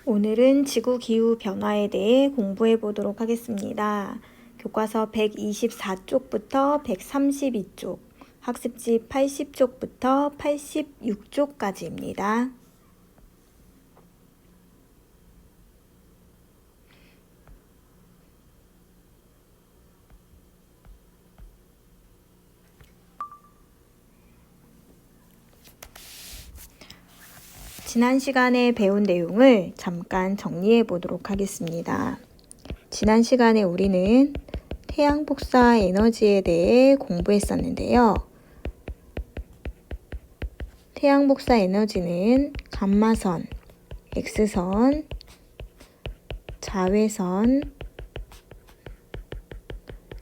오늘은 지구기후 변화에 대해 공부해 보도록 하겠습니다. 교과서 124쪽부터 132쪽, 학습지 80쪽부터 86쪽까지입니다. 지난 시간에 배운 내용을 잠깐 정리해 보도록 하겠습니다. 지난 시간에 우리는 태양 복사 에너지에 대해 공부했었는데요. 태양 복사 에너지는 감마선, X선, 자외선,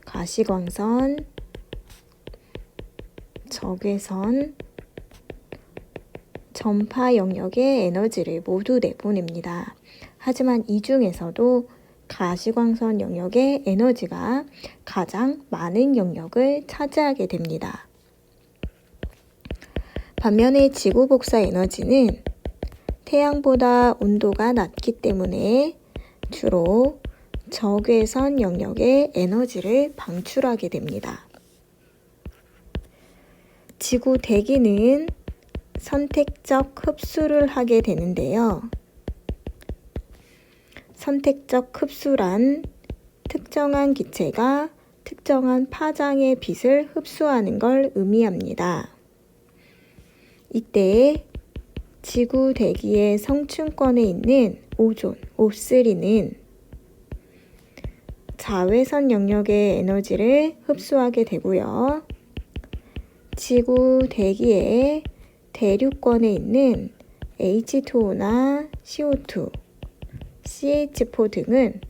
가시광선, 적외선, 전파 영역의 에너지를 모두 내보냅니다. 하지만 이 중에서도 가시광선 영역의 에너지가 가장 많은 영역을 차지하게 됩니다. 반면에 지구 복사 에너지는 태양보다 온도가 낮기 때문에 주로 적외선 영역의 에너지를 방출하게 됩니다. 지구 대기는 선택적 흡수를 하게 되는데요. 선택적 흡수란 특정한 기체가 특정한 파장의 빛을 흡수하는 걸 의미합니다. 이때 지구 대기의 성층권에 있는 오존, O3는 자외선 영역의 에너지를 흡수하게 되고요. 지구 대기의 대륙권에 있는 H2O나 CO2, CH4 등은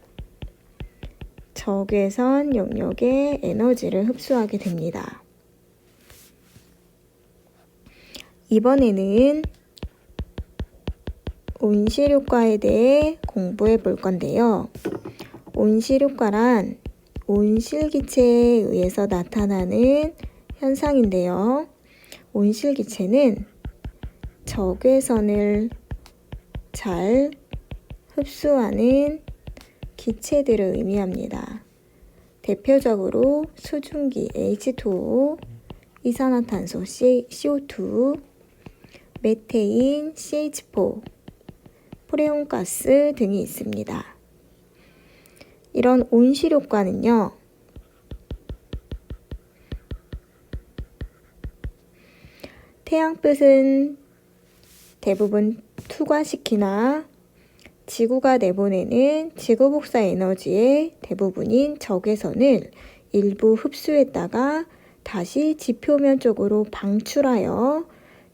적외선 영역의 에너지를 흡수하게 됩니다. 이번에는 온실효과에 대해 공부해 볼 건데요. 온실효과란 온실기체에 의해서 나타나는 현상인데요. 온실기체는 적외선을 잘 흡수하는 기체들을 의미합니다. 대표적으로 수증기 H2O, 이산화탄소 CO2, 메테인 CH4, 프레온가스 등이 있습니다. 이런 온실효과는요, 태양빛은 대부분 투과시키나 지구가 내보내는 지구복사 에너지의 대부분인 적외선을 일부 흡수했다가 다시 지표면 쪽으로 방출하여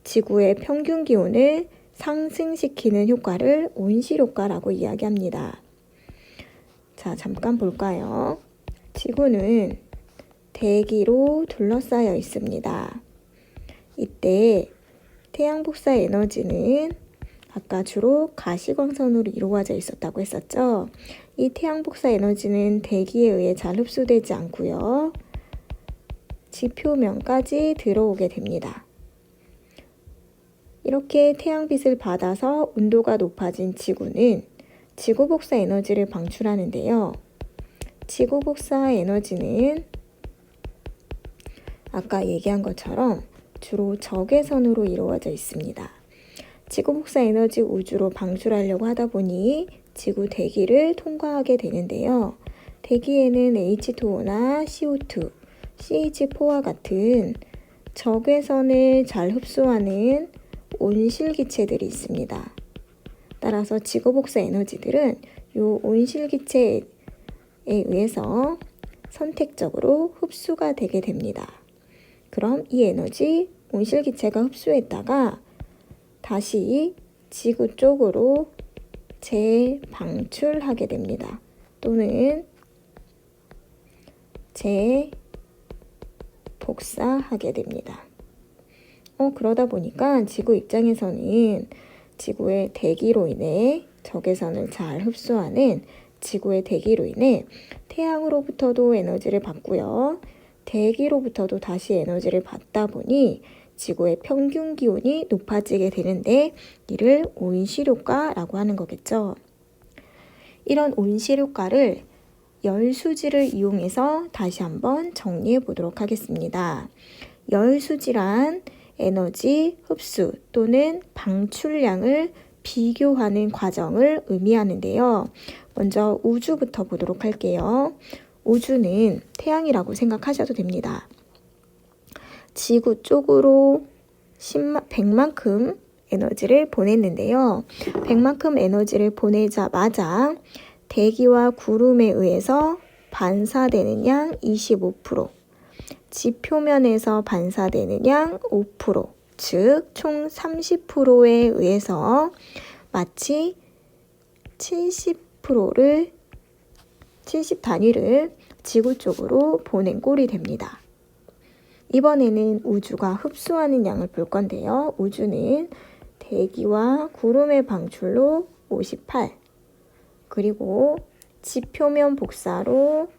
지구의 평균 기온을 상승시키는 효과를 온실효과라고 이야기합니다. 자, 잠깐 볼까요? 지구는 대기로 둘러싸여 있습니다. 이때 태양 복사 에너지는 아까 주로 가시광선으로 이루어져 있었다고 했었죠. 이 태양 복사 에너지는 대기에 의해 잘 흡수되지 않고요. 지표면까지 들어오게 됩니다. 이렇게 태양빛을 받아서 온도가 높아진 지구는 지구 복사 에너지를 방출하는데요. 지구 복사 에너지는 아까 얘기한 것처럼 주로 적외선으로 이루어져 있습니다. 지구 복사 에너지 우주로 방출하려고 하다 보니 지구 대기를 통과하게 되는데요. 대기에는 H2O나 CO2, CH4와 같은 적외선을 잘 흡수하는 온실기체들이 있습니다. 따라서 지구 복사 에너지들은 이 온실기체에 의해서 선택적으로 흡수가 되게 됩니다. 그럼 이 에너지 온실기체가 흡수했다가 다시 지구 쪽으로 재방출하게 됩니다. 또는 재복사하게 됩니다. 그러다 보니까 지구 입장에서는 지구의 대기로 인해 적외선을 잘 흡수하는 지구의 대기로 인해 태양으로부터도 에너지를 받고요. 대기로부터도 다시 에너지를 받다 보니 지구의 평균 기온이 높아지게 되는데 이를 온실효과라고 하는 거겠죠. 이런 온실효과를 열수지를 이용해서 다시 한번 정리해 보도록 하겠습니다. 열수지란 에너지 흡수 또는 방출량을 비교하는 과정을 의미하는데요. 먼저 우주부터 보도록 할게요. 우주는 태양이라고 생각하셔도 됩니다. 지구 쪽으로 100만큼 에너지를 보냈는데요. 100만큼 에너지를 보내자마자 대기와 구름에 의해서 반사되는 양 25%, 지표면에서 반사되는 양 5%, 즉 총 30%에 의해서 마치 70 단위를 지구 쪽으로 보낸 꼴이 됩니다. 이번에는 우주가 흡수하는 양을 볼 건데요. 우주는 대기와 구름의 방출로 58, 그리고 지표면 복사로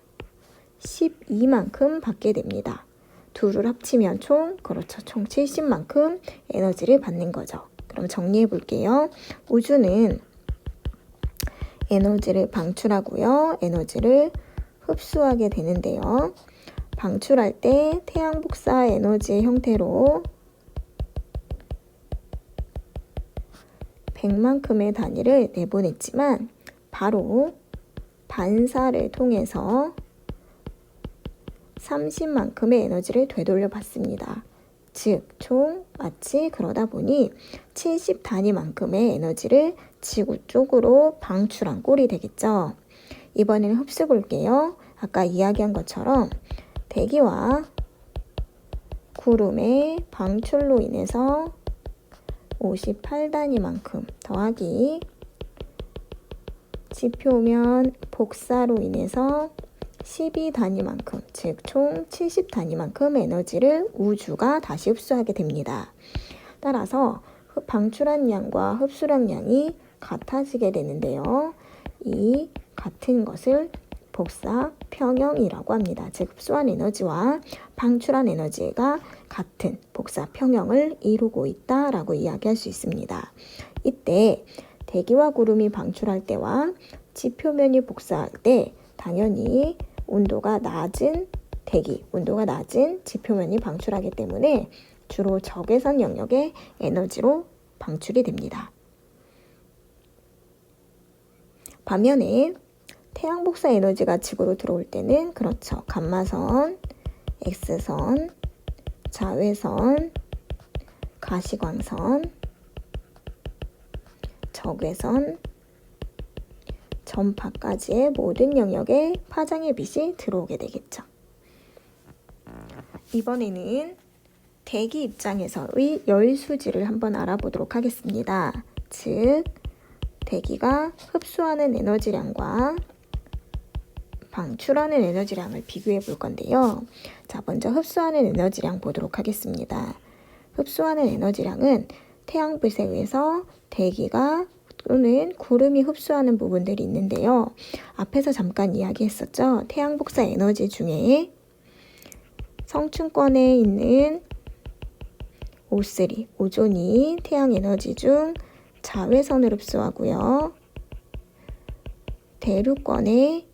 12만큼 받게 됩니다. 둘을 합치면 총 70만큼 에너지를 받는 거죠. 그럼 정리해 볼게요. 우주는 에너지를 방출하고요. 에너지를 흡수하게 되는데요. 방출할 때 태양 복사 에너지의 형태로 100만큼의 단위를 내보냈지만 바로 반사를 통해서 30만큼의 에너지를 되돌려 받습니다. 즉, 총 마치 그러다 보니 70 단위만큼의 에너지를 지구 쪽으로 방출한 꼴이 되겠죠. 이번에는 흡수 볼게요. 아까 이야기한 것처럼 대기와 구름의 방출로 인해서 58단위만큼 더하기 지표면 복사로 인해서 12단위만큼, 즉 총 70단위만큼 에너지를 우주가 다시 흡수하게 됩니다. 따라서 방출한 양과 흡수한 양이 같아지게 되는데요. 이 같은 것을 복사 평형이라고 합니다. 즉 흡수한 에너지와 방출한 에너지가 같은 복사 평형을 이루고 있다라고 이야기할 수 있습니다. 이때 대기와 구름이 방출할 때와 지표면이 복사할 때 당연히 온도가 낮은 대기, 온도가 낮은 지표면이 방출하기 때문에 주로 적외선 영역의 에너지로 방출이 됩니다. 반면에 태양 복사 에너지가 지구로 들어올 때는 그렇죠. 감마선, X선, 자외선, 가시광선, 적외선, 전파까지의 모든 영역에 파장의 빛이 들어오게 되겠죠. 이번에는 대기 입장에서의 열수지를 한번 알아보도록 하겠습니다. 즉, 대기가 흡수하는 에너지량과 방출하는 에너지량을 비교해 볼 건데요. 자, 먼저 흡수하는 에너지량 보도록 하겠습니다. 흡수하는 에너지량은 태양빛에 의해서 대기가 또는 구름이 흡수하는 부분들이 있는데요. 앞에서 잠깐 이야기했었죠. 태양 복사 에너지 중에 성층권에 있는 O3, 오존이 태양 에너지 중 자외선을 흡수하고요. 대류권에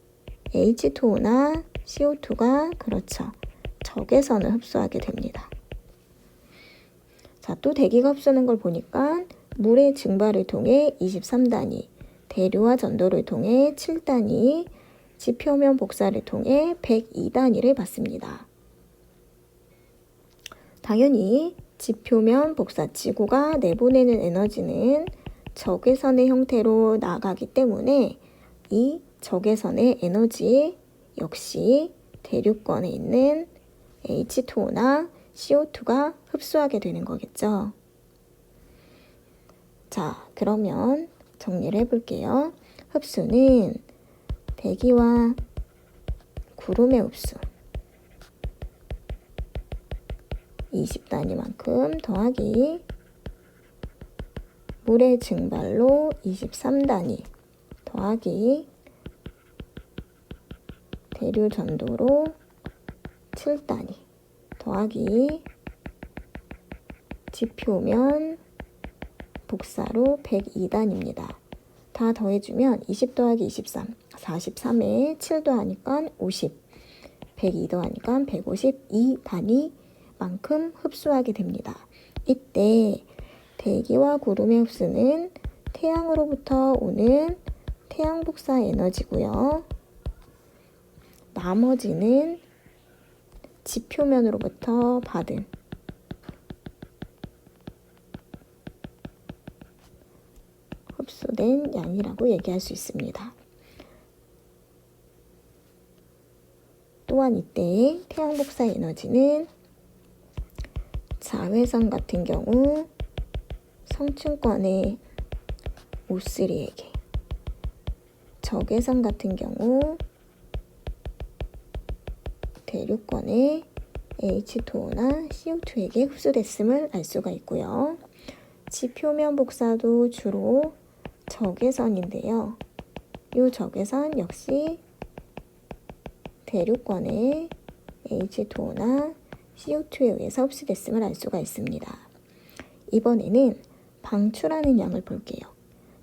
H2O나 CO2가 그렇죠. 적외선을 흡수하게 됩니다. 자, 또 대기가 흡수하는 걸 보니까 물의 증발을 통해 23단위, 대류와 전도를 통해 7단위, 지표면 복사를 통해 102단위를 받습니다. 당연히 지표면 복사 지구가 내보내는 에너지는 적외선의 형태로 나가기 때문에 이 적외선의 에너지 역시 대류권에 있는 H2O나 CO2가 흡수하게 되는 거겠죠. 자, 그러면 정리를 해볼게요. 흡수는 대기와 구름의 흡수 20단위만큼 더하기 물의 증발로 23단위 더하기 대류 전도로 7단위 더하기 지표면 복사로 102단입니다. 다 더해주면 20 더하기 23, 43에 7 더하니까 50, 102 더하니까 152 단위만큼 흡수하게 됩니다. 이때 대기와 구름의 흡수는 태양으로부터 오는 태양 복사 에너지고요. 나머지는 지표면으로부터 받은 흡수된 양이라고 얘기할 수 있습니다. 또한 이때 태양 복사 에너지는 자외선 같은 경우 성층권의 O3에게, 적외선 같은 경우 대륙권의 H2O나 CO2에게 흡수됐음을 알 수가 있고요. 지표면 복사도 주로 적외선인데요. 이 적외선 역시 대륙권의 H2O나 CO2에 의해서 흡수됐음을 알 수가 있습니다. 이번에는 방출하는 양을 볼게요.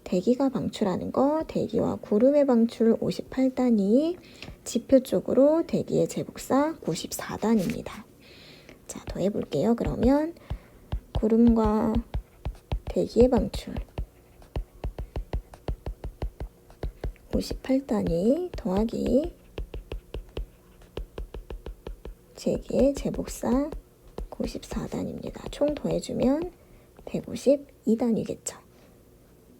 대기가 방출하는 거, 대기와 구름의 방출 58단위, 지표 쪽으로 대기의 재복사 94단입니다. 자, 더해볼게요. 그러면 구름과 대기의 방출 58단위 더하기 대기의 재복사 94단입니다. 총 더해주면 152단위겠죠.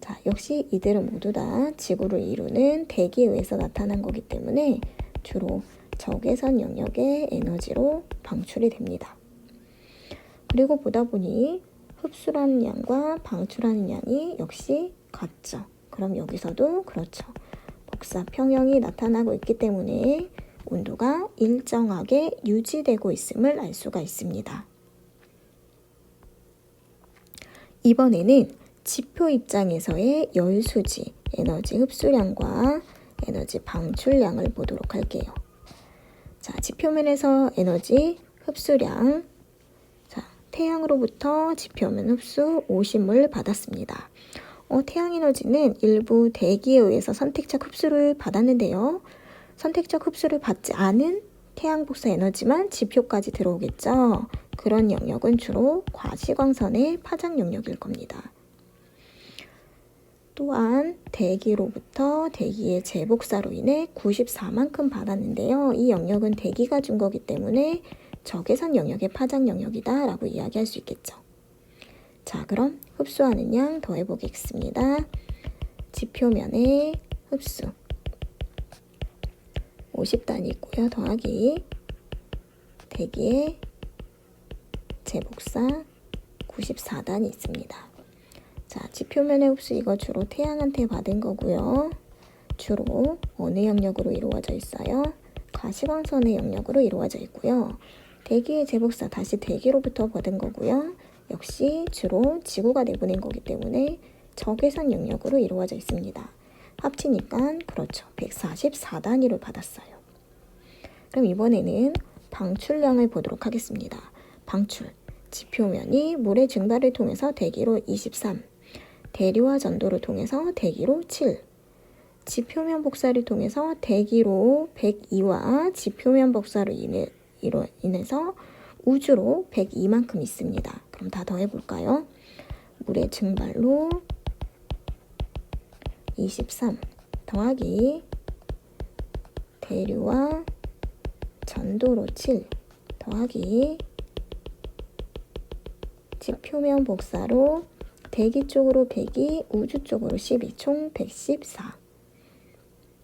자, 역시 이들은 모두 다 지구를 이루는 대기에 의해서 나타난 거기 때문에 주로 적외선 영역의 에너지로 방출이 됩니다. 그리고 보다 보니 흡수하는 양과 방출하는 양이 역시 같죠. 그럼 여기서도 그렇죠. 복사 평형이 나타나고 있기 때문에 온도가 일정하게 유지되고 있음을 알 수가 있습니다. 이번에는 지표 입장에서의 열수지, 에너지 흡수량과 에너지 방출량을 보도록 할게요. 자, 지표면에서 에너지 흡수량, 자, 태양으로부터 지표면 흡수 50을 받았습니다. 태양 에너지는 일부 대기에 의해서 선택적 흡수를 받았는데요. 선택적 흡수를 받지 않은 태양 복사 에너지만 지표까지 들어오겠죠. 그런 영역은 주로 과시광선의 파장 영역일 겁니다. 또한 대기로부터 대기의 재복사로 인해 94만큼 받았는데요. 이 영역은 대기가 준 거기 때문에 적외선 영역의 파장 영역이다 라고 이야기할 수 있겠죠. 자, 그럼 흡수하는 양 더해보겠습니다. 지표면의 흡수 50단위 있고요. 더하기 대기의 재복사 94단위 있습니다. 자, 지표면의 흡수 이거 주로 태양한테 받은 거고요. 주로 어느 영역으로 이루어져 있어요? 가시광선의 영역으로 이루어져 있고요. 대기의 재복사 다시 대기로부터 받은 거고요. 역시 주로 지구가 내보낸 거기 때문에 적외선 영역으로 이루어져 있습니다. 합치니까 그렇죠. 144단위를 받았어요. 그럼 이번에는 방출량을 보도록 하겠습니다. 방출, 지표면이 물의 증발을 통해서 대기로 23, 대류와 전도를 통해서 대기로 7, 지표면 복사를 통해서 대기로 102와 지표면 복사로 인해서 우주로 102만큼 있습니다. 그럼 다 더해볼까요? 물의 증발로 23 더하기 대류와 전도로 7 더하기 지표면 복사로 대기 쪽으로 102, 우주 쪽으로 12, 총 114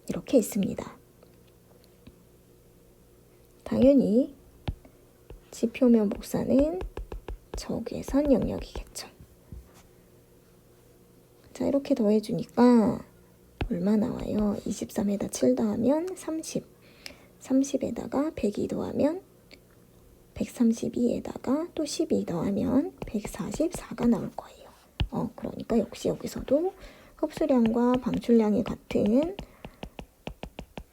이렇게 있습니다. 당연히 지표면 복사는 적외선 영역이겠죠. 자, 이렇게 더해주니까 얼마 나와요? 23에다 7 더하면 30, 30에다가 102 더하면 132에다가 또 12 더하면 144가 나올 거예요. 그러니까 역시 여기서도 흡수량과 방출량이 같은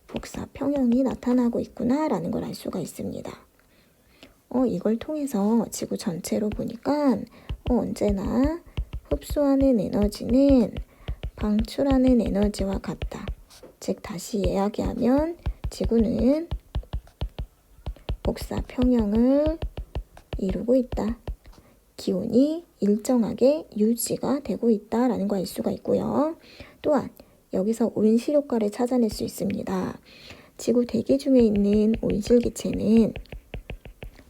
복사 평형이 나타나고 있구나 라는 걸 알 수가 있습니다. 이걸 통해서 지구 전체로 보니까 언제나 흡수하는 에너지는 방출하는 에너지와 같다. 즉 다시 이야기하면 지구는 복사 평형을 이루고 있다. 기온이 일정하게 유지가 되고 있다라는 걸 알 수가 있고요. 또한 여기서 온실 효과를 찾아낼 수 있습니다. 지구 대기 중에 있는 온실기체는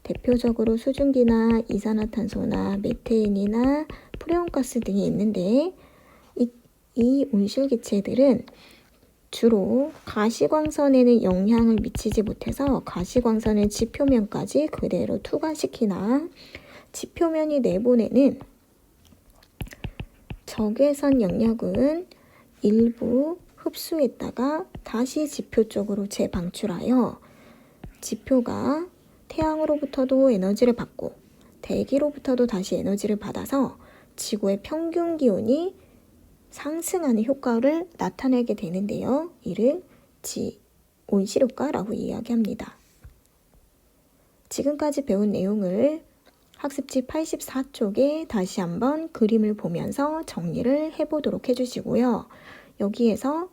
대표적으로 수증기나 이산화탄소나 메테인이나 프레온가스 등이 있는데 이 온실기체들은 주로 가시광선에는 영향을 미치지 못해서 가시광선을 지표면까지 그대로 투과시키나 지표면이 내보내는 적외선 영역은 일부 흡수했다가 다시 지표 쪽으로 재방출하여 지표가 태양으로부터도 에너지를 받고 대기로부터도 다시 에너지를 받아서 지구의 평균 기온이 상승하는 효과를 나타내게 되는데요. 이를 온실효과라고 이야기합니다. 지금까지 배운 내용을 학습지 84쪽에 다시 한번 그림을 보면서 정리를 해보도록 해주시고요. 여기에서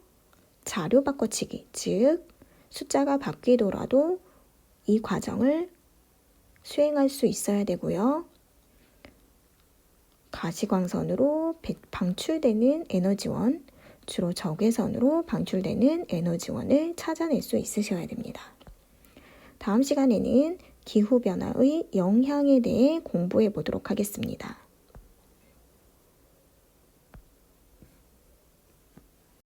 자료 바꿔치기, 즉 숫자가 바뀌더라도 이 과정을 수행할 수 있어야 되고요. 가시광선으로 방출되는 에너지원, 주로 적외선으로 방출되는 에너지원을 찾아낼 수 있으셔야 됩니다. 다음 시간에는 기후변화의 영향에 대해 공부해 보도록 하겠습니다.